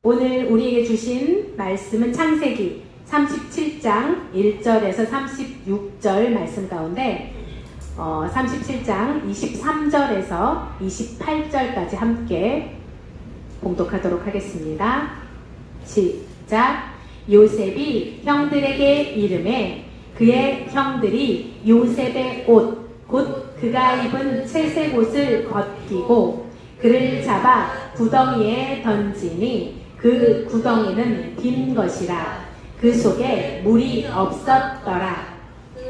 오늘 우리에게 주신 말씀은 창세기 37장 1절에서 36절 말씀 가운데 37장 23절에서 28절까지 함께 봉독하도록 하겠습니다. 시작. 요셉이 형들에게 이르매 그의 형들이 요셉의 옷 곧 그가 입은 채색 옷을 벗기고 그를 잡아 구덩이에 던지니 그 구덩이는 빈 것이라 그 속에 물이 없었더라.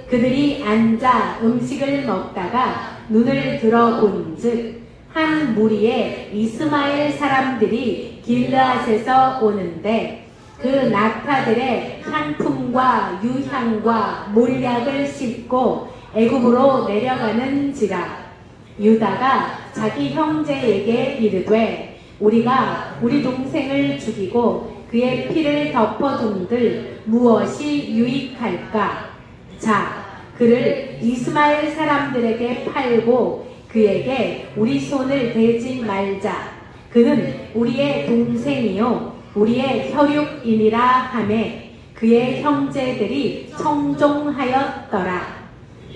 그들이 앉아 음식을 먹다가 눈을 들어본즉 한 무리의 이스마엘 사람들이 길르앗에서 오는데 그 낙타들의 향품과 유향과 몰약을 싣고 애굽으로 내려가는지라. 유다가 자기 형제에게 이르되 우리가 우리 동생을 죽이고 그의 피를 덮어둔들 무엇이 유익할까? 자, 그를 이스마엘 사람들에게 팔고 그에게 우리 손을 대지 말자. 그는 우리의 동생이요 우리의 혈육이니라 하매 그의 형제들이 청종하였더라.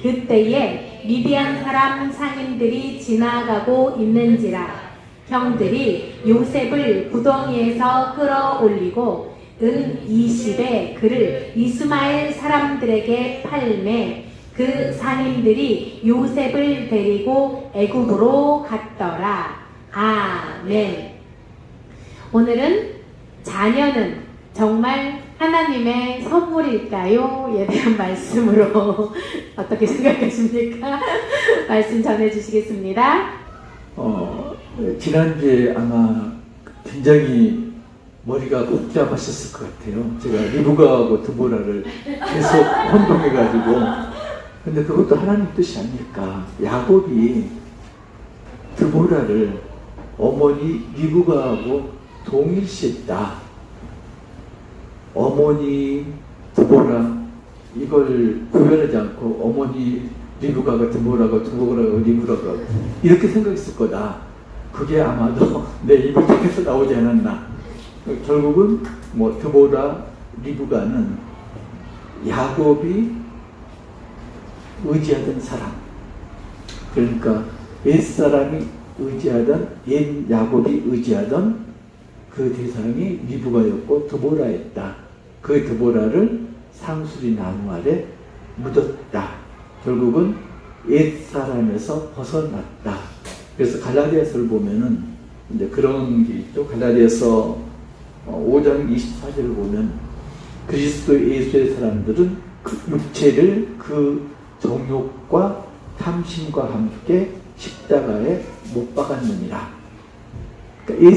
그때에 미디안 사람 상인들이 지나가고 있는지라. 형들이 요셉을 구덩이에서 끌어올리고 은 20에 그를 이스마엘 사람들에게 팔매 그 상인들이 요셉을 데리고 애굽으로 갔더라. 아멘. 오늘은 자녀는 정말 하나님의 선물일까요?에 대한 말씀으로 어떻게 생각하십니까? 말씀 전해주시겠습니다. 지난주에 아마 굉장히 머리가 복잡하셨을 것 같아요. 제가 리브가하고 드보라를 계속 혼동해가지고. 근데 그것도 하나님 뜻이 아닐까. 야곱이 드보라를 어머니 리브가하고 동일시했다. 어머니 드보라 이걸 구별하지 않고 어머니 리브가가 드보라가 리브가가 이렇게 생각했을 거다. 그게 아마도 내 입을 통해서 나오지 않았나. 결국은 드보라 리브가는 야곱이 의지하던 사람, 그러니까 옛사람이 의지하던 옛 야곱이 의지하던 그 대상이 리브가였고 드보라였다. 그 드보라를 상수리 나무 아래 묻었다. 결국은 옛사람에서 벗어났다. 그래서 갈라디아서를 보면은 이제 그런 게 있죠. 갈라디아서 5장 24절을 보면 그리스도 예수의 사람들은 그 육체를 그 정욕과 탐심과 함께 십자가에 못 박았느니라. 그러니까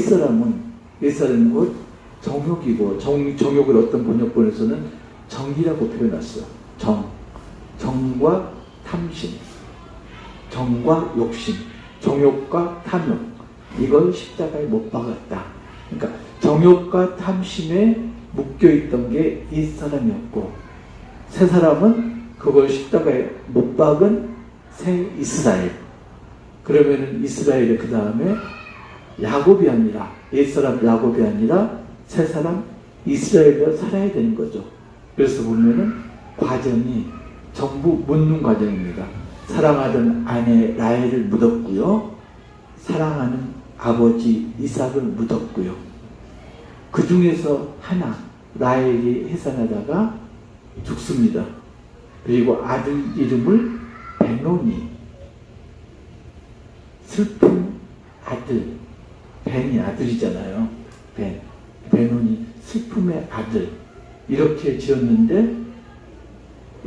옛사람은 곧 정욕이고 정욕을 어떤 번역본에서는 정이라고 표현했어요. 정과 탐심, 정과 욕심, 정욕과 탐욕, 이걸 십자가에 못 박았다. 그러니까 정욕과 탐심에 묶여있던 게 옛사람이었고 새 사람은 그걸 십자가에 못 박은 새 이스라엘. 그러면은 이스라엘의 그 다음에 야곱이 아니라 옛사람 야곱이 아니라 새 사람 이스라엘로 살아야 되는 거죠. 그래서 보면은 과정이 전부 묻는 과정입니다. 사랑하던 아내 라헬을 묻었고요. 사랑하는 아버지 이삭을 묻었고요. 그 중에서 하나 라헬이 해산하다가 죽습니다. 그리고 아들 이름을 베노니, 슬픈 아들, 벤이 아들이잖아요. 베노니, 슬픔의 아들, 이렇게 지었는데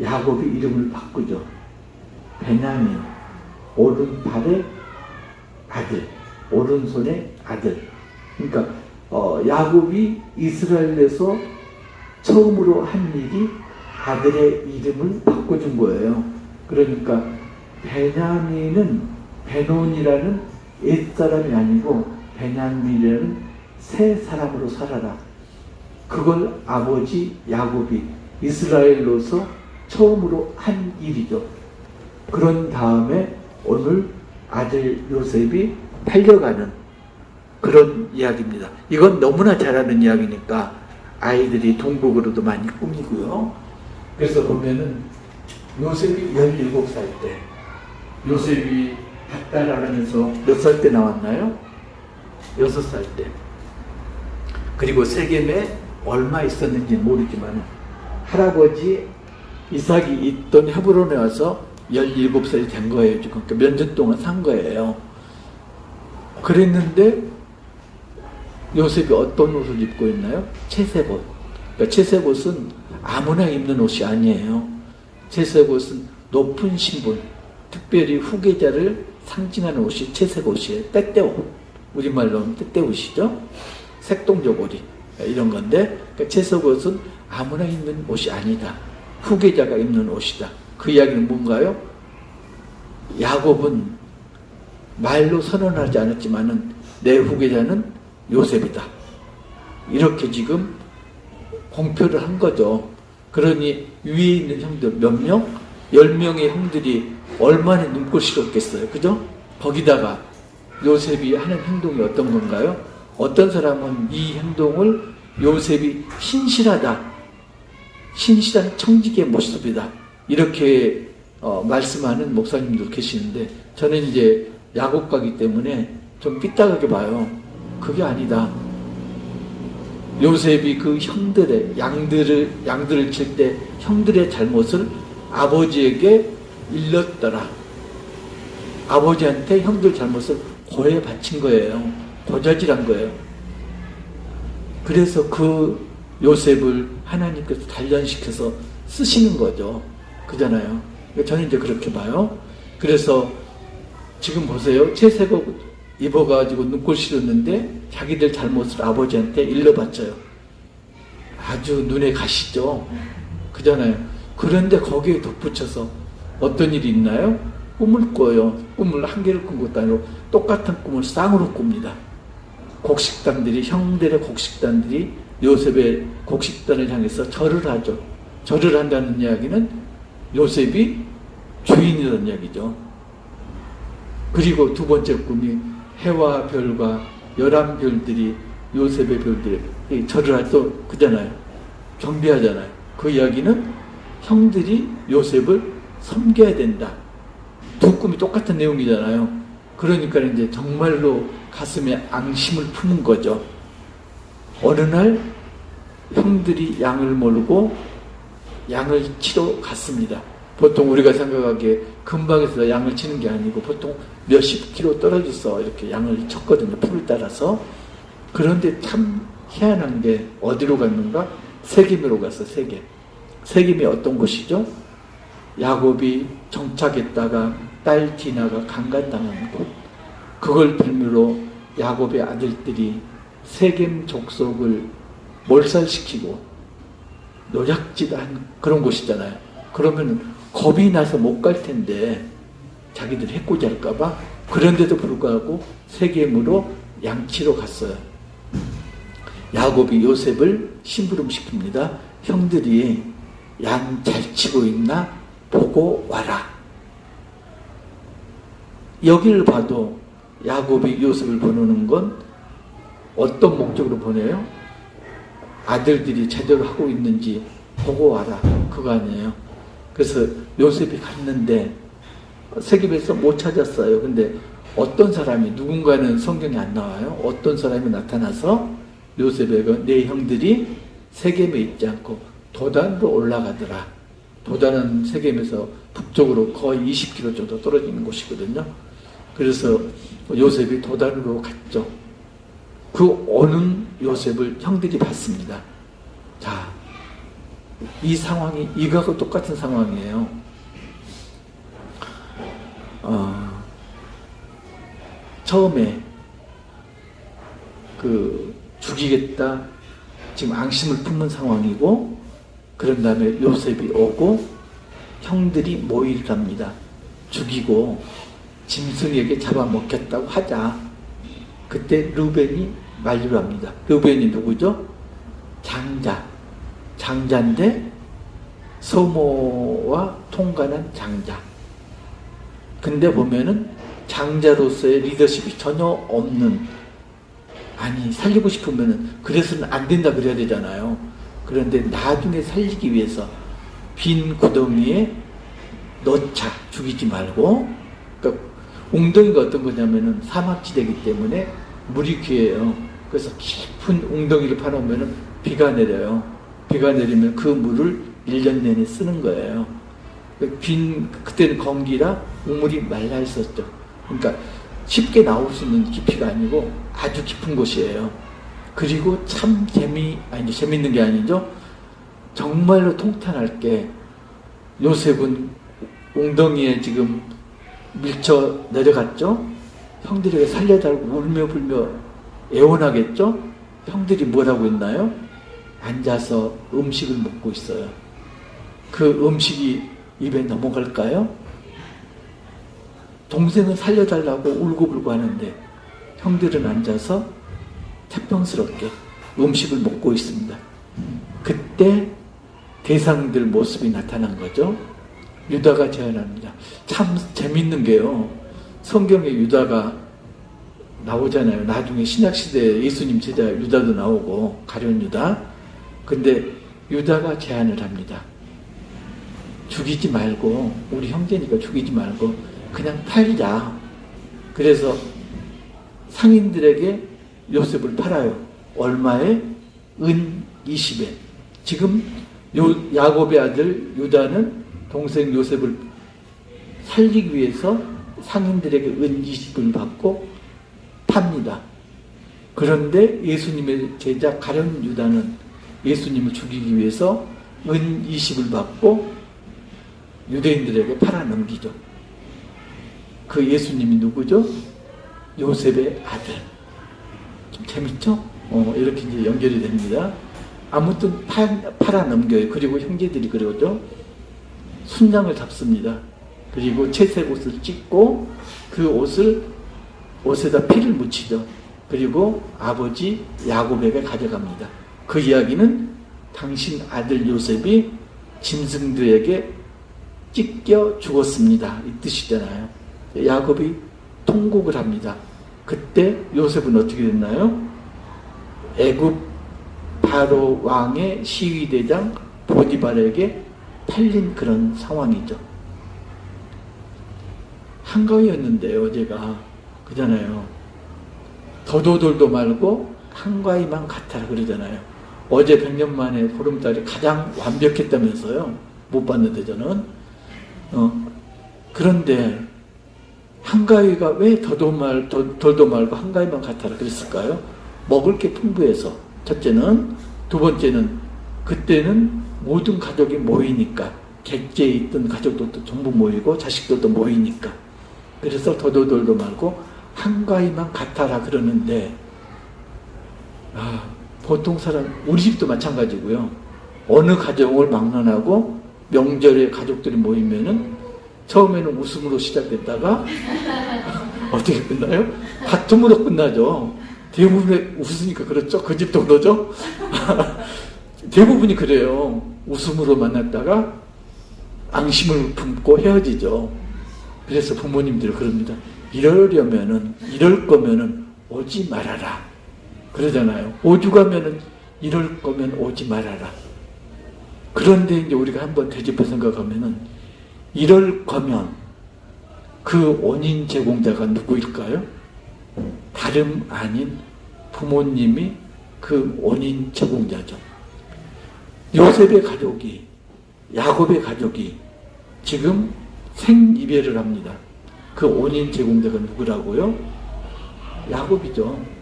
야곱이 이름을 바꾸죠. 베냐민, 오른팔의 아들, 오른손의 아들. 그러니까 야곱이 이스라엘에서 처음으로 한 일이 아들의 이름을 바꿔준 거예요. 그러니까 베냐민은 베논이라는 옛사람이 아니고 베냐민이라는 새 사람으로 살아라. 그걸 아버지 야곱이 이스라엘로서 처음으로 한 일이죠. 그런 다음에 오늘 아들 요셉이 팔려가는 그런 이야기입니다. 이건 너무나 잘 아는 이야기니까 아이들이 동국으로도 많이 꾸미고요. 그래서 보면은 요셉이 17살 때, 요셉이 밭다라면서 몇 살 때 나왔나요? 6살 때. 그리고 세겜에 얼마 있었는지 모르지만 할아버지 이삭이 있던 헤브론에 와서 17살이 된 거예요. 지금 그러니까 몇 년 동안 산 거예요. 그랬는데 요셉이 어떤 옷을 입고 있나요? 채색옷. 그러니까 채색옷은 아무나 입는 옷이 아니에요. 채색옷은 높은 신분, 특별히 후계자를 상징하는 옷이 채색옷이에요. 때때옷. 우리말로 하면 때때옷이죠. 색동저고리 이런 건데, 그러니까 채색옷은 아무나 입는 옷이 아니다. 후계자가 입는 옷이다. 그 이야기는 뭔가요? 야곱은 말로 선언하지 않았지만은 내 후계자는 요셉이다. 이렇게 지금 공표를 한 거죠. 그러니 위에 있는 형들 몇 명? 10명의 형들이 얼마나 눈꼴시럽겠어요. 그죠? 거기다가 요셉이 하는 행동이 어떤 건가요? 어떤 사람은 이 행동을 요셉이 신실하다. 신실한 청지기의 모습이다. 이렇게 말씀하는 목사님도 계시는데, 저는 이제 야곱가기 때문에 좀 삐딱하게 봐요. 그게 아니다. 요셉이 그 형들의 양들을 칠 때 형들의 잘못을 아버지에게 일렀더라. 아버지한테 형들 잘못을 고해 바친 거예요. 고자질한 거예요. 그래서 그 요셉을 하나님께서 단련시켜서 쓰시는 거죠. 그잖아요. 저는 이제 그렇게 봐요. 그래서 지금 보세요. 채색옷 입어가지고 눈꼴 시렸는데 자기들 잘못을 아버지한테 일러바쳐요. 아주 눈에 가시죠. 그잖아요. 그런데 거기에 덧붙여서 어떤 일이 있나요? 꿈을 꿔요. 꿈을 한 개를 꾼 것도 아니고 똑같은 꿈을 쌍으로 꿉니다. 곡식단들이, 형들의 곡식단들이 요셉의 곡식단을 향해서 절을 하죠. 절을 한다는 이야기는 요셉이 주인이라는 이야기죠. 그리고 두 번째 꿈이 해와 별과 11별들이 요셉의 별들이 절을 할 때 그잖아요. 경배하잖아요. 그 이야기는 형들이 요셉을 섬겨야 된다. 두 꿈이 똑같은 내용이잖아요. 그러니까 이제 정말로 가슴에 앙심을 품은 거죠. 어느 날 형들이 양을 몰고 양을 치러 갔습니다. 보통 우리가 생각하기에 근방에서 양을 치는 게 아니고 보통 몇십 킬로 떨어져서 이렇게 양을 쳤거든요. 풀을 따라서. 그런데 참 희한한 게 어디로 갔는가? 세겜으로 갔어. 세겜. 세겜이 어떤 곳이죠? 야곱이 정착했다가 딸 디나가 강간당하는 곳. 그걸 빌미로 야곱의 아들들이 세겜 족속을 몰살시키고 노략질한 그런 곳이잖아요. 그러면 겁이 나서 못 갈 텐데 자기들 해코지 할까봐. 그런데도 불구하고 세겜으로 양치러 갔어요. 야곱이 요셉을 심부름시킵니다. 형들이 양 잘 치고 있나 보고 와라. 여기를 봐도 야곱이 요셉을 보내는 건 어떤 목적으로 보내요? 아들들이 제대로 하고 있는지 보고 와라. 그거 아니에요. 그래서 요셉이 갔는데 세겜에서 못 찾았어요. 근데 어떤 사람이, 누군가는 성경에 안 나와요. 어떤 사람이 나타나서 요셉에게 내 형들이 세겜에 있지 않고 도단으로 올라가더라. 도단은 세겜에서 북쪽으로 거의 20km 정도 떨어지는 곳이거든요. 그래서 요셉이 도단으로 갔죠. 그 오는 요셉을 형들이 봤습니다. 자, 이 상황이 이거하고 똑같은 상황이에요. 처음에 죽이겠다 지금 앙심을 품는 상황이고, 그런 다음에 요셉이 오고 형들이 모의를 합니다. 죽이고 짐승에게 잡아먹겠다고 하자. 그때 르벤이 만류를 합니다. 르벤이 누구죠? 장자인데 소모와 통관한 장자. 근데 보면은 장자로서의 리더십이 전혀 없는 아니, 살리고 싶으면은 그래서는 안 된다 그래야 되잖아요. 그런데 나중에 살리기 위해서 빈 구덩이에 넣자, 죽이지 말고. 그러니까 웅덩이가 어떤 거냐면은 사막지대이기 때문에 물이 귀해요. 그래서 깊은 웅덩이를 파놓으면은 비가 내려요. 비가 내리면 그 물을 1년 내내 쓰는 거예요. 그때는 건기라 우물이 말라 있었죠. 그러니까 쉽게 나올 수 있는 깊이가 아니고 아주 깊은 곳이에요. 그리고 참 재밌는 게 아니죠. 정말로 통탄할 게 요셉은 웅덩이에 지금 밀쳐 내려갔죠. 형들에게 살려달라고 울며 불며 애원하겠죠. 형들이 뭐라고 했나요? 앉아서 음식을 먹고 있어요. 그 음식이 입에 넘어갈까요? 동생은 살려달라고 울고불고 하는데 형들은 앉아서 태평스럽게 음식을 먹고 있습니다. 그때 대상들 모습이 나타난 거죠. 유다가 제안합니다. 참 재밌는 게요. 성경에 유다가 나오잖아요. 나중에 신약시대에 예수님 제자 유다도 나오고 가룟 유다. 근데 유다가 제안을 합니다. 죽이지 말고, 우리 형제니까 죽이지 말고 그냥 팔자. 그래서 상인들에게 요셉을 팔아요. 얼마에? 은 20에. 지금 야곱의 아들 유다는 동생 요셉을 살리기 위해서 상인들에게 은 20을 받고 팝니다. 그런데 예수님의 제자 가룟 유다는 예수님을 죽이기 위해서 은 20을 받고 유대인들에게 팔아넘기죠. 그 예수님이 누구죠? 요셉의 아들. 좀 재밌죠? 이렇게 이제 연결이 됩니다. 아무튼 팔아넘겨요. 그리고 형제들이 그러죠. 순장을 잡습니다. 그리고 채색 옷을 찢고 그 옷에다 피를 묻히죠. 그리고 아버지 야곱에게 가져갑니다. 그 이야기는 당신 아들 요셉이 짐승들에게 찢겨 죽었습니다. 이 뜻이잖아요. 야곱이 통곡을 합니다. 그때 요셉은 어떻게 됐나요? 애굽 바로 왕의 시위대장 보디발에게 팔린 그런 상황이죠. 한가위였는데요, 제가. 그잖아요. 더도돌도 말고 한가위만 같아라 그러잖아요. 어제 100년 만에 보름달이 가장 완벽했다면서요. 못 봤는데 저는. 그런데 한가위가 왜 돌도 말고 한가위만 같아라 그랬을까요? 먹을 게 풍부해서. 첫째는. 두 번째는 그때는 모든 가족이 모이니까. 객지에 있던 가족들도 전부 모이고 자식들도 모이니까. 그래서 더도돌도 말고 한가위만 같아라 그러는데, 보통 사람, 우리 집도 마찬가지고요. 어느 가정을 막론하고 명절에 가족들이 모이면은 처음에는 웃음으로 시작됐다가 어떻게 끝나요? 다툼으로 끝나죠. 대부분에 웃으니까 그렇죠. 그 집도 그러죠. 대부분이 그래요. 웃음으로 만났다가 앙심을 품고 헤어지죠. 그래서 부모님들이 그럽니다. 이럴 거면은 오지 말아라. 그러잖아요. 오죽하면은 이럴 거면 오지 말아라. 그런데 이제 우리가 한번 되짚어 생각하면은 이럴 거면 그 원인 제공자가 누구일까요? 다름 아닌 부모님이 그 원인 제공자죠. 요셉의 가족이, 야곱의 가족이 지금 생이별을 합니다. 그 원인 제공자가 누구라고요? 야곱이죠.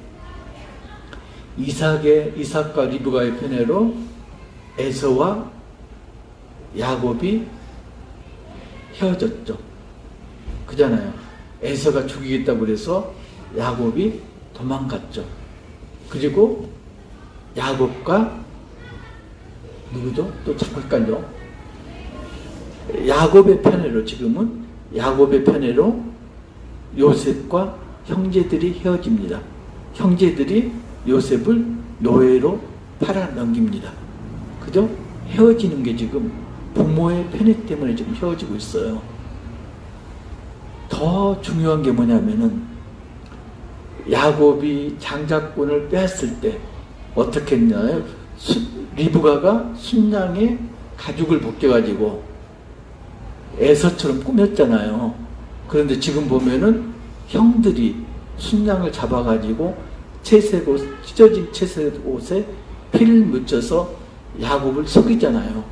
이삭과 리브가의 편애로 에서와 야곱이 헤어졌죠. 그잖아요. 에서가 죽이겠다고 그래서 야곱이 도망갔죠. 그리고 야곱과 누구죠? 또 자꾸 헷갈려. 야곱의 편애로, 지금은 야곱의 편애로 요셉과 형제들이 헤어집니다. 형제들이 요셉을 노예로 팔아넘깁니다. 그죠? 헤어지는 게 지금 부모의 편애 때문에 지금 헤어지고 있어요. 더 중요한 게 뭐냐면은 야곱이 장자권을 빼앗을 때 어떻게 했나요? 리브가가 순양의 가죽을 벗겨가지고 에서처럼 꾸몄잖아요. 그런데 지금 보면은 형들이 순양을 잡아가지고 채색 옷, 찢어진 채색 옷에 피를 묻혀서 야곱을 속이잖아요.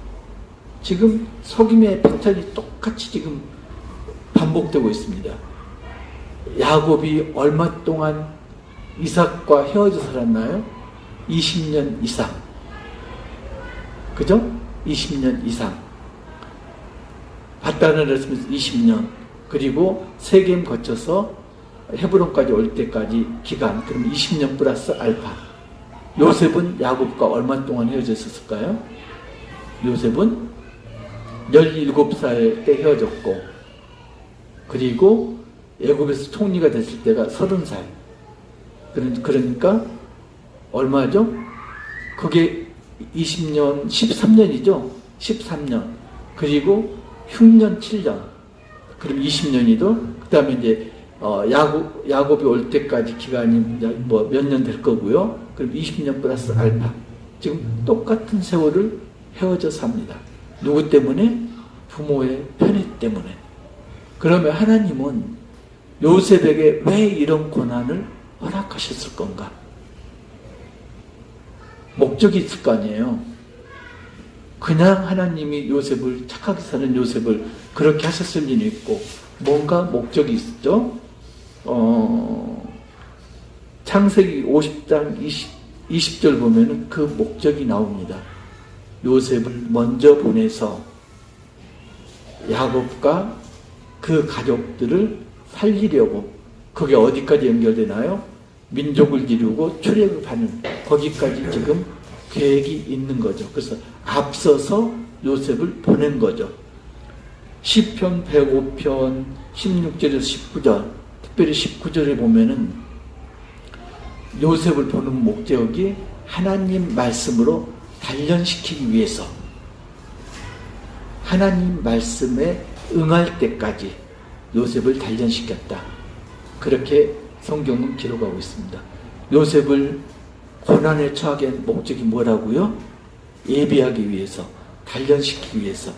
지금 속임의 패턴이 똑같이 지금 반복되고 있습니다. 야곱이 얼마 동안 이삭과 헤어져 살았나요? 20년 이상. 그죠? 20년 이상. 바다를 했으면서 20년. 그리고 세겜 거쳐서 헤브론까지 올 때까지 기간. 그럼 20년 플러스 알파. 요셉은 야곱과 얼마 동안 헤어져 있었을까요? 요셉은 17살 때 헤어졌고, 그리고 애굽에서 총리가 됐을 때가 30살. 그러니까 얼마죠? 그게 20년, 13년이죠? 13년. 그리고 흉년 7년. 그럼 20년이도, 그 다음에 이제, 야곱이 올 때까지 기간이 뭐 몇 년 될 거고요. 그럼 20년 플러스 알파. 지금 똑같은 세월을 헤어져 삽니다. 누구 때문에? 부모의 편애 때문에. 그러면 하나님은 요셉에게 왜 이런 고난을 허락하셨을 건가? 목적이 있을 거 아니에요. 그냥 하나님이 요셉을, 착하게 사는 요셉을 그렇게 하셨을 리는 있고, 뭔가 목적이 있죠. 창세기 50장 20절 보면은 그 목적이 나옵니다. 요셉을 먼저 보내서 야곱과 그 가족들을 살리려고. 그게 어디까지 연결되나요? 민족을 이루고 출애굽을 받는 거기까지 지금 계획이 있는 거죠. 그래서 앞서서 요셉을 보낸 거죠. 시편 105편 16절에서 19절, 특별히 19절에 보면은 요셉을 보는 목적이 하나님 말씀으로 단련시키기 위해서, 하나님 말씀에 응할 때까지 요셉을 단련시켰다. 그렇게 성경은 기록하고 있습니다. 요셉을 고난에 처하게 한 목적이 뭐라고요? 예비하기 위해서, 단련시키기 위해서.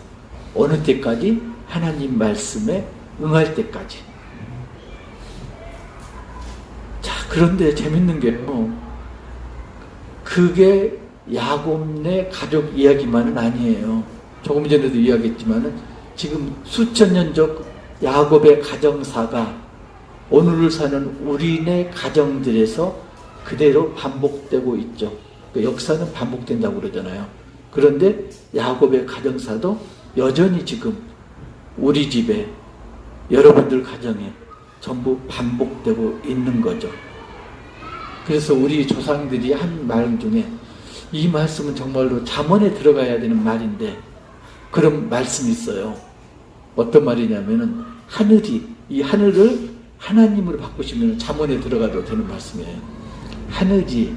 어느 때까지? 하나님 말씀에 응할 때까지. 자, 그런데 재밌는 게요, 그게 야곱네 가족 이야기만은 아니에요. 조금 전에도 이야기했지만은 지금 수천 년적 야곱의 가정사가 오늘을 사는 우리네 가정들에서 그대로 반복되고 있죠. 그 역사는 반복된다고 그러잖아요. 그런데 야곱의 가정사도 여전히 지금 우리 집에, 여러분들 가정에 전부 반복되고 있는 거죠. 그래서 우리 조상들이 한 말 중에, 이 말씀은 정말로 잠언에 들어가야 되는 말인데 그런 말씀이 있어요. 어떤 말이냐면은, 이 하늘을 하나님으로 바꾸시면 잠언에 들어가도 되는 말씀이에요. 하늘이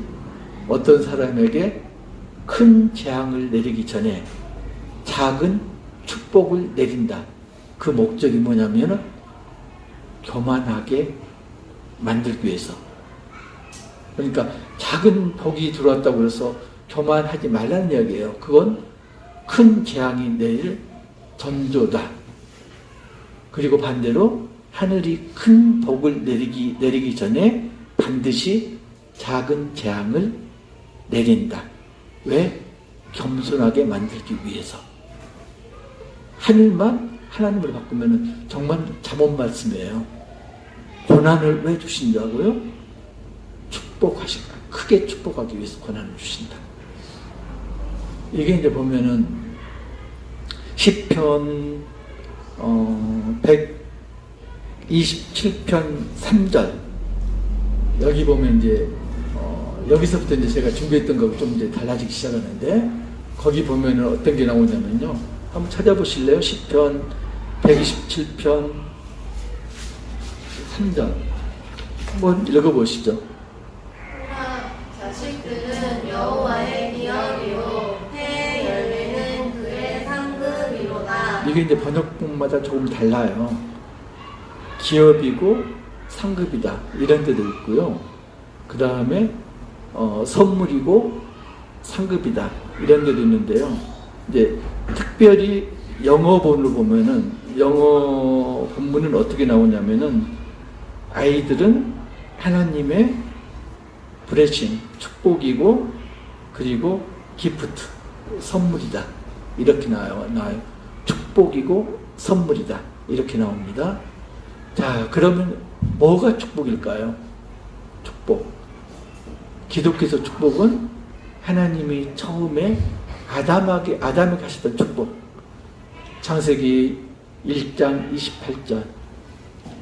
어떤 사람에게 큰 재앙을 내리기 전에 작은 축복을 내린다. 그 목적이 뭐냐면은 교만하게 만들기 위해서. 그러니까 작은 복이 들어왔다고 해서 교만하지 말라는 이야기예요. 그건 큰 재앙이 내릴 전조다. 그리고 반대로 하늘이 큰 복을 내리기 전에 반드시 작은 재앙을 내린다. 왜? 겸손하게 만들기 위해서. 하늘만 하나님을 바꾸면 정말 잠언 말씀이에요. 고난을 왜 주신다고요? 축복하신다. 크게 축복하기 위해서 고난을 주신다. 이게 이제 보면은 시편 127편 3절, 여기 보면 이제 여기서부터 이제 제가 준비했던 거하고 좀 이제 달라지기 시작하는데, 거기 보면은 어떤 게 나오냐면요, 한번 찾아보실래요? 시편 127편 3절 한번 읽어보시죠. 자식들은 여호와의 기업이요 해의 열매는 그의 상급이로다. 이게 이제 번역본마다 조금 달라요. 기업이고 상급이다 이런 데도 있고요. 그 다음에 선물이고 상급이다 이런 데도 있는데요. 이제 특별히 영어 본으로 보면은 영어 본문은 어떻게 나오냐면은 아이들은 하나님의 브레싱 축복이고 그리고 기프트 선물이다 이렇게 나와요. 축복이고 선물이다 이렇게 나옵니다. 자, 그러면 뭐가 축복일까요? 축복. 기독교에서 축복은 하나님이 처음에 아담에게 하셨던 축복. 창세기 1장 28절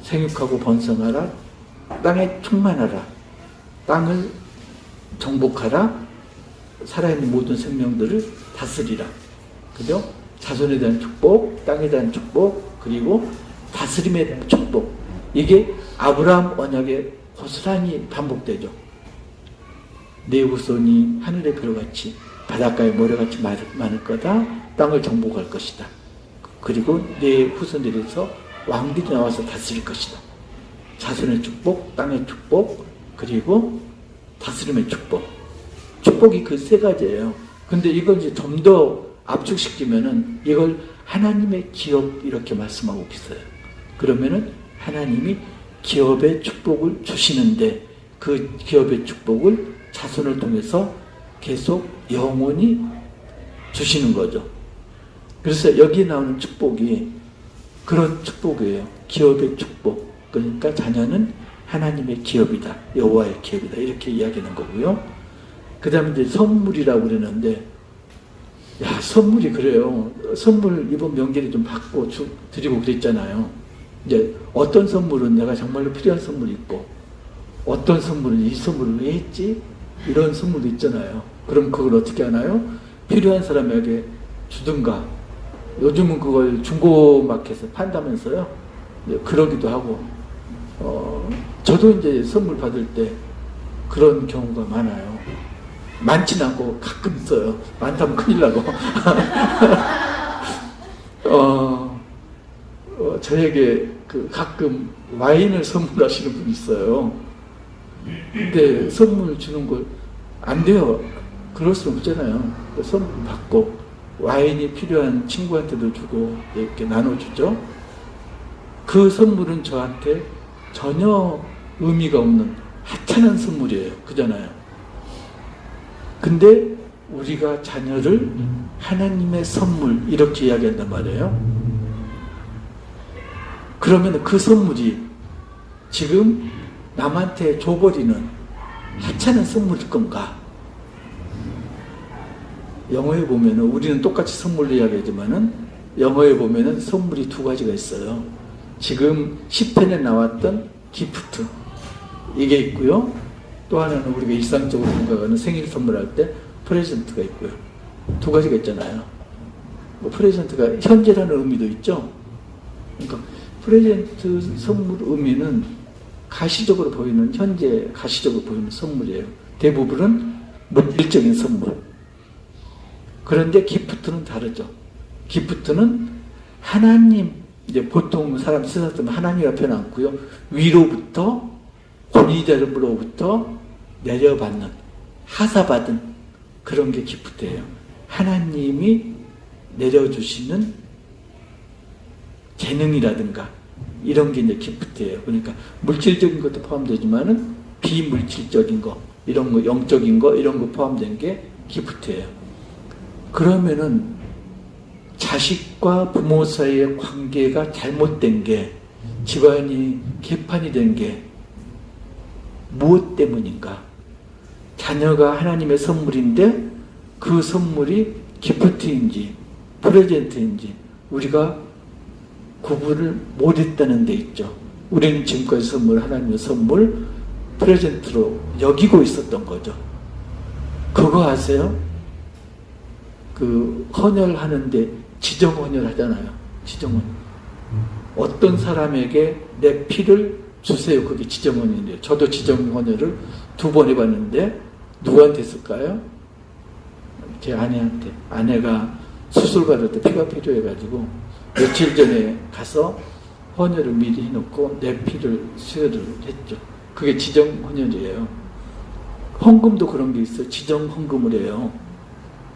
생육하고 번성하라 땅에 충만하라 땅을 정복하라 살아있는 모든 생명들을 다스리라. 그죠? 자손에 대한 축복, 땅에 대한 축복, 그리고 다스림에 대한 축복. 이게 아브라함 언약에 고스란히 반복되죠. 내 후손이 하늘의 별같이 바닷가의 모래같이 많을 거다. 땅을 정복할 것이다. 그리고 내 후손들에서 왕들이 나와서 다스릴 것이다. 자손의 축복, 땅의 축복, 그리고 다스림의 축복. 축복이 그 세 가지예요. 근데 이걸 이제 좀 더 압축시키면은 이걸 하나님의 기업 이렇게 말씀하고 있어요. 그러면은 하나님이 기업의 축복을 주시는데 그 기업의 축복을 자손을 통해서 계속 영원히 주시는 거죠. 그래서 여기 나오는 축복이 그런 축복이에요. 기업의 축복. 그러니까 자녀는 하나님의 기업이다. 여호와의 기업이다. 이렇게 이야기하는 거고요. 그 다음에 이제 선물이라고 그러는데 야, 선물이 그래요. 선물 이번 명절에 좀 받고 드리고 그랬잖아요. 이제 어떤 선물은 내가 정말로 필요한 선물이 있고 어떤 선물은 이 선물을 왜 했지? 이런 선물도 있잖아요. 그럼 그걸 어떻게 하나요? 필요한 사람에게 주든가 요즘은 그걸 중고마켓에 판다면서요. 그러기도 하고 저도 이제 선물 받을 때 그런 경우가 많아요. 많지는 않고 가끔 있어요. 많다면 큰일 나고. 저에게 가끔 와인을 선물하시는 분이 있어요. 근데 선물 주는 걸 안 돼요. 그럴 수는 없잖아요. 선물 받고 와인이 필요한 친구한테도 주고 이렇게 나눠주죠. 그 선물은 저한테 전혀 의미가 없는 하찮은 선물이에요. 그잖아요. 근데 우리가 자녀를 하나님의 선물 이렇게 이야기한단 말이에요. 그러면 그 선물이 지금 남한테 줘버리는 하찮은 선물일 건가? 영어에 보면은 우리는 똑같이 선물로 이야기하지만은 영어에 보면은 선물이 두 가지가 있어요. 지금 10편에 나왔던 기프트 이게 있고요. 또 하나는 우리가 일상적으로 생각하는 생일 선물할 때 프레젠트가 있고요. 두 가지가 있잖아요. 프레젠트가 현재라는 의미도 있죠. 그러니까 프레젠트 선물 의미는 가시적으로 보이는 현재 가시적으로 보이는 선물이에요. 대부분은 물질적인 선물. 그런데 기프트는 다르죠. 기프트는 하나님, 이제 보통 사람 세상에서 하나님 앞에 남고요. 위로부터 권위자로부터 내려받는 하사받은 그런 게 기프트예요. 하나님이 내려주시는 재능이라든가 이런 게 이제 기프트예요. 그러니까 물질적인 것도 포함되지만은 비물질적인 거, 이런 거, 영적인 거, 이런 거 포함된 게 기프트예요. 그러면은 자식과 부모 사이의 관계가 잘못된 게, 집안이 개판이 된 게 무엇 때문인가? 자녀가 하나님의 선물인데 그 선물이 기프트인지 프레젠트인지 우리가 구분을 못했다는 데 있죠. 우리는 지금까지 선물, 하나님의 선물, 프레젠트로 여기고 있었던 거죠. 그거 아세요? 그 헌혈하는데 지정헌혈 하잖아요. 지정헌혈. 어떤 사람에게 내 피를 주세요. 그게 지정헌혈이에요. 저도 지정헌혈을 2번 해봤는데 누구한테 했을까요? 제 아내한테. 아내가 수술 받을 때 피가 필요해가지고 며칠 전에 가서 헌혈을 미리 해놓고 내 피를 수여를 했죠. 그게 지정 헌혈이에요. 헌금도 그런 게 있어요. 지정 헌금을 해요.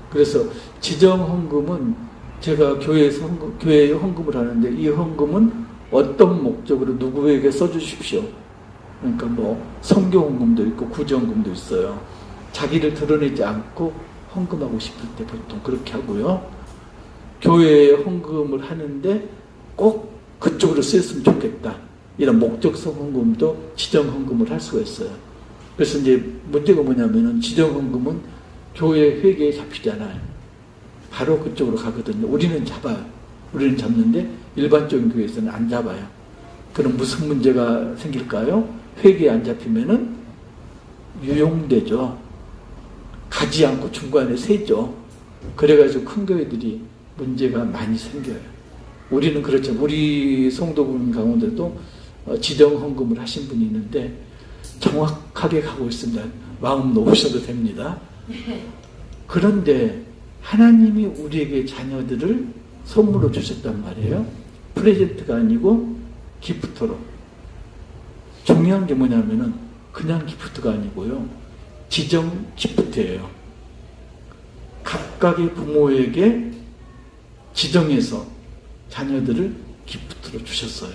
그래서 지정 헌금은 제가 교회에서 교회에 헌금을 하는데 이 헌금은 어떤 목적으로 누구에게 써주십시오. 그러니까 뭐 선교 헌금도 있고 구제 헌금도 있어요. 자기를 드러내지 않고 헌금하고 싶을 때 보통 그렇게 하고요. 교회에 헌금을 하는데 꼭 그쪽으로 쓰였으면 좋겠다. 이런 목적성 헌금도 지정 헌금을 할 수가 있어요. 그래서 이제 문제가 뭐냐면은 지정 헌금은 교회 회계에 잡히잖아요. 바로 그쪽으로 가거든요. 우리는 잡아요. 우리는 잡는데 일반적인 교회에서는 안 잡아요. 그럼 무슨 문제가 생길까요? 회계에 안 잡히면은 유용되죠. 가지 않고 중간에 세죠. 그래가지고 큰 교회들이 문제가 많이 생겨요. 우리는 그렇죠. 우리 성도분 가운데도 지정 헌금을 하신 분이 있는데 정확하게 가고 있습니다. 마음 놓으셔도 됩니다. 그런데 하나님이 우리에게 자녀들을 선물로 주셨단 말이에요. 프레젠트가 아니고 기프트로. 중요한 게 뭐냐면은 그냥 기프트가 아니고요. 지정 기프트예요. 각각의 부모에게 지정해서 자녀들을 기프트로 주셨어요.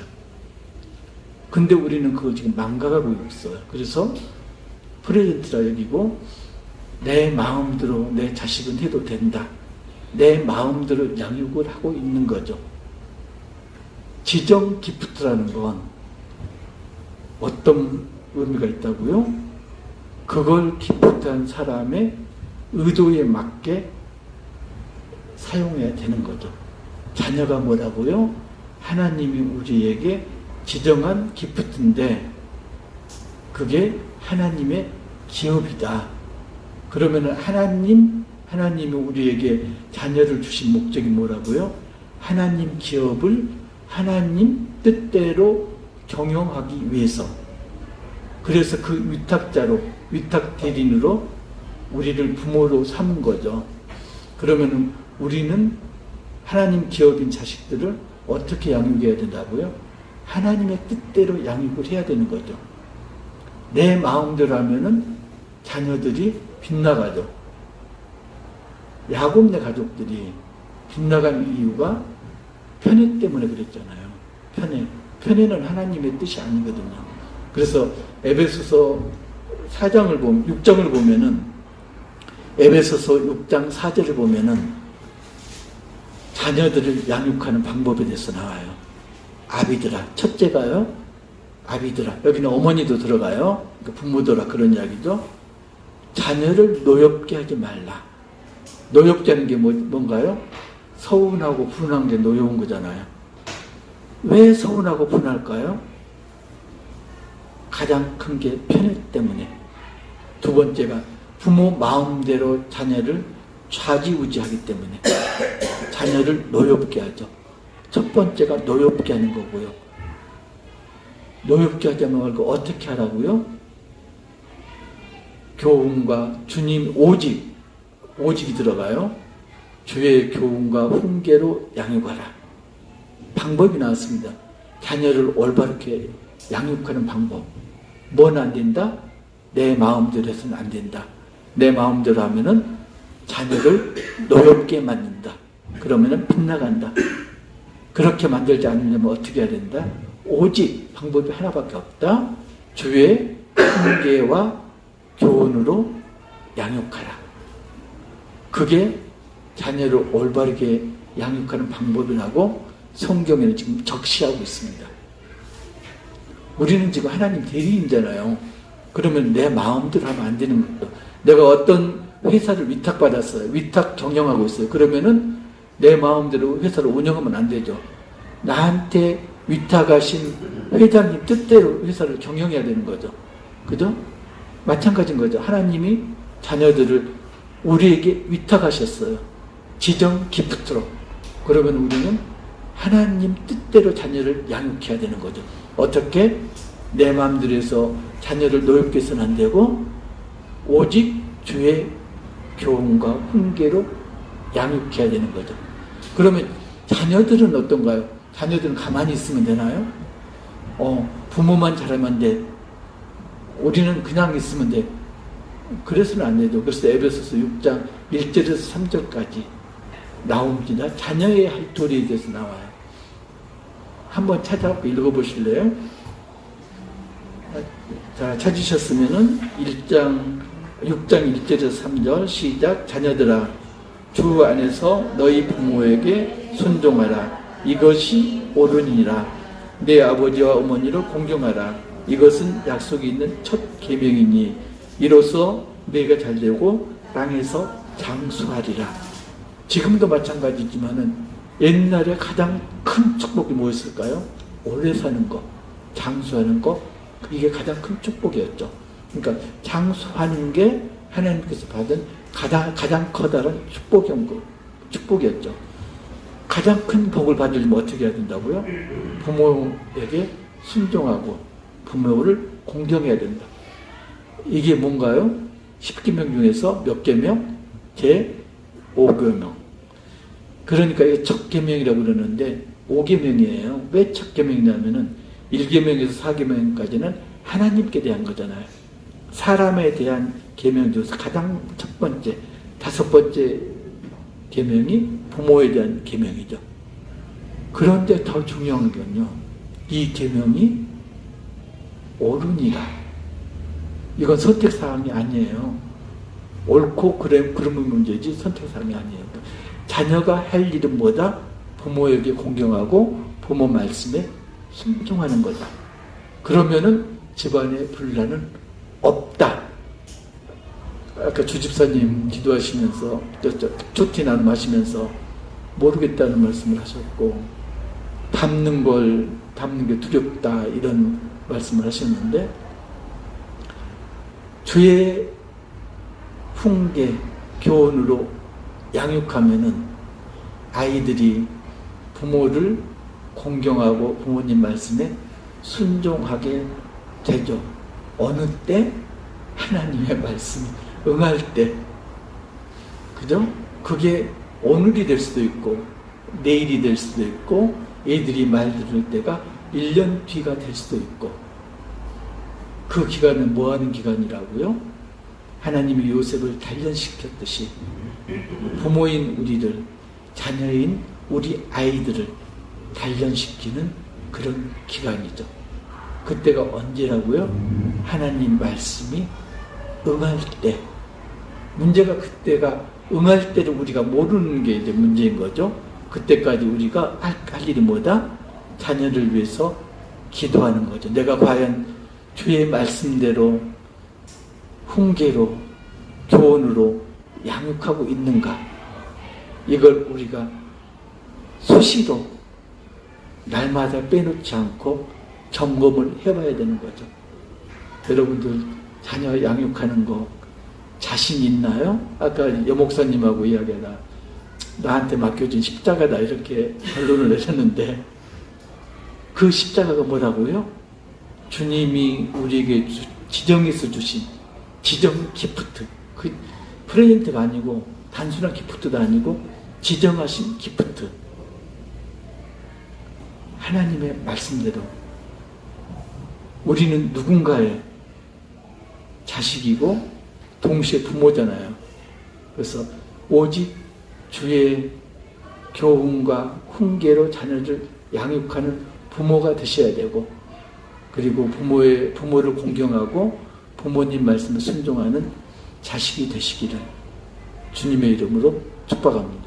근데 우리는 그걸 지금 망각하고 있어요. 그래서 프레젠트라 여기고 내 마음대로 내 자식은 해도 된다. 내 마음대로 양육을 하고 있는 거죠. 지정 기프트라는 건 어떤 의미가 있다고요? 그걸 기프트한 사람의 의도에 맞게 사용해야 되는 거죠. 자녀가 뭐라고요? 하나님이 우리에게 지정한 기프트인데 그게 하나님의 기업이다. 그러면 하나님이 우리에게 자녀를 주신 목적이 뭐라고요? 하나님 기업을 하나님 뜻대로 경영하기 위해서. 그래서 그 위탁자로, 위탁 대리인으로 우리를 부모로 삼은 거죠. 그러면 우리는 하나님 기업인 자식들을 어떻게 양육해야 된다고요? 하나님의 뜻대로 양육을 해야 되는 거죠. 내 마음대로 하면은 자녀들이 빗나가죠. 야곱네 가족들이 빗나간 이유가 편애 때문에 그랬잖아요. 편애는 하나님의 뜻이 아니거든요. 그래서 에베소서 4장을 보면 6장을 보면은 에베소서 6장 4절을 보면은 자녀들을 양육하는 방법에 대해서 나와요. 아비들아, 첫째가요. 아비들아, 여기는 어머니도 들어가요. 그러니까 부모들아 그런 이야기죠. 자녀를 노엽게 하지 말라. 노엽게 하는 게 뭔가요? 서운하고 분한 게 노여운 거잖아요. 왜 서운하고 분할까요? 가장 큰 게 편애 때문에. 두 번째가 부모 마음대로 자녀를 좌지우지하기 때문에 자녀를 노엽게 하죠. 첫 번째가 노엽게 하는 거고요. 노엽게 하지 말고 어떻게 하라고요? 교훈과 주님 오직이 들어가요. 주의 교훈과 훈계로 양육하라. 방법이 나왔습니다. 자녀를 올바르게 양육하는 방법. 뭔 안 된다? 내 마음대로 해서는 안 된다. 내 마음대로 하면은 자녀를 노엽게 만든다. 그러면은 빗나간다. 그렇게 만들지 않으려면 어떻게 해야 된다? 오직 방법이 하나밖에 없다. 주의 훈계와 교훈으로 양육하라. 그게 자녀를 올바르게 양육하는 방법이라고 성경에는 지금 적시하고 있습니다. 우리는 지금 하나님 대리인잖아요. 그러면 내 마음대로 하면 안 되는 거예요. 내가 어떤 회사를 위탁받았어요. 위탁 경영하고 있어요. 그러면은 내 마음대로 회사를 운영하면 안 되죠. 나한테 위탁하신 회장님 뜻대로 회사를 경영해야 되는 거죠. 그죠? 마찬가지인 거죠. 하나님이 자녀들을 우리에게 위탁하셨어요. 지정 기프트로. 그러면 우리는 하나님 뜻대로 자녀를 양육해야 되는 거죠. 어떻게? 내 마음대로 해서 자녀를 노엽게 해서는 안 되고 오직 주의 교훈과 훈계로 양육해야 되는 거죠. 그러면 자녀들은 어떤가요? 자녀들은 가만히 있으면 되나요? 부모만 잘하면 돼. 우리는 그냥 있으면 돼. 그래서는 안 되죠. 그래서 에베소서 6장 1절에서 3절까지 나옵니다. 자녀의 할도리에 대해서 나와요. 한번 찾아서 읽어보실래요? 자, 찾으셨으면은 6장 1절에서 3절 시작. 자녀들아, 주 안에서 너희 부모에게 순종하라. 이것이 옳으니라. 내 아버지와 어머니를 공경하라. 이것은 약속이 있는 첫 계명이니 이로써 너희가 잘되고 땅에서 장수하리라. 지금도 마찬가지지만은 옛날에 가장 큰 축복이 뭐였을까요? 오래 사는 거, 장수하는 거, 이게 가장 큰 축복이었죠. 그러니까 장수하는 게 하나님께서 받은 가장 커다란 축복이었죠. 가장 큰 복을 받으려면 어떻게 해야 된다고요? 부모에게 순종하고 부모를 공경해야 된다. 이게 뭔가요? 10계명 중에서 몇 계명? 제 5계명. 그러니까 이게 첫 계명이라고 그러는데 5계명이에요. 왜 첫 계명이냐면은 1계명에서 4계명까지는 하나님께 대한 거잖아요. 사람에 대한 계명 중에서 가장 첫 번째, 5번째 계명이 부모에 대한 계명이죠. 그런데 더 중요한 건요, 이 계명이 옳으니라. 이건 선택사항이 아니에요. 옳고 그러면 문제지 선택사항이 아니에요. 자녀가 할 일은 뭐다? 부모에게 공경하고 부모 말씀에 순종하는 거다. 그러면은 집안에 분란은 없다. 아까 주집사님 기도하시면서 초티 나눔하시면서 모르겠다는 말씀을 하셨고, 닮는 게 두렵다 이런 말씀을 하셨는데, 주의 훈계 교훈으로 양육하면은 아이들이 부모를 공경하고 부모님 말씀에 순종하게 되죠. 어느 때? 하나님의 말씀이 응할 때. 그죠? 그게 오늘이 될 수도 있고 내일이 될 수도 있고 애들이 말 들을 때가 1년 뒤가 될 수도 있고, 그 기간은 뭐 하는 기간이라고요? 하나님이 요셉을 단련시켰듯이 부모인 우리를, 자녀인 우리 아이들을 단련시키는 그런 기간이죠. 그때가 언제라고요? 하나님 말씀이 응할 때. 문제가 그때가 응할 때를 우리가 모르는 게 이제 문제인 거죠. 그때까지 우리가 할 일이 뭐다? 자녀를 위해서 기도하는 거죠. 내가 과연 주의 말씀대로 훈계로 교훈으로 양육하고 있는가? 이걸 우리가 수시로 날마다 빼놓지 않고 점검을 해봐야 되는 거죠. 여러분들 자녀 양육하는 거 자신 있나요? 아까 여목사님하고 이야기하다 나한테 맡겨진 십자가다 이렇게 결론을 내셨는데, 그 십자가가 뭐라고요? 주님이 우리에게 지정해서 주신 지정 기프트. 그 프레젠트가 아니고 단순한 기프트도 아니고 지정하신 기프트. 하나님의 말씀대로 우리는 누군가의 자식이고 동시에 부모잖아요. 그래서 오직 주의 교훈과 훈계로 자녀를 양육하는 부모가 되셔야 되고, 그리고 부모를 공경하고 부모님 말씀을 순종하는 자식이 되시기를 주님의 이름으로 축복합니다.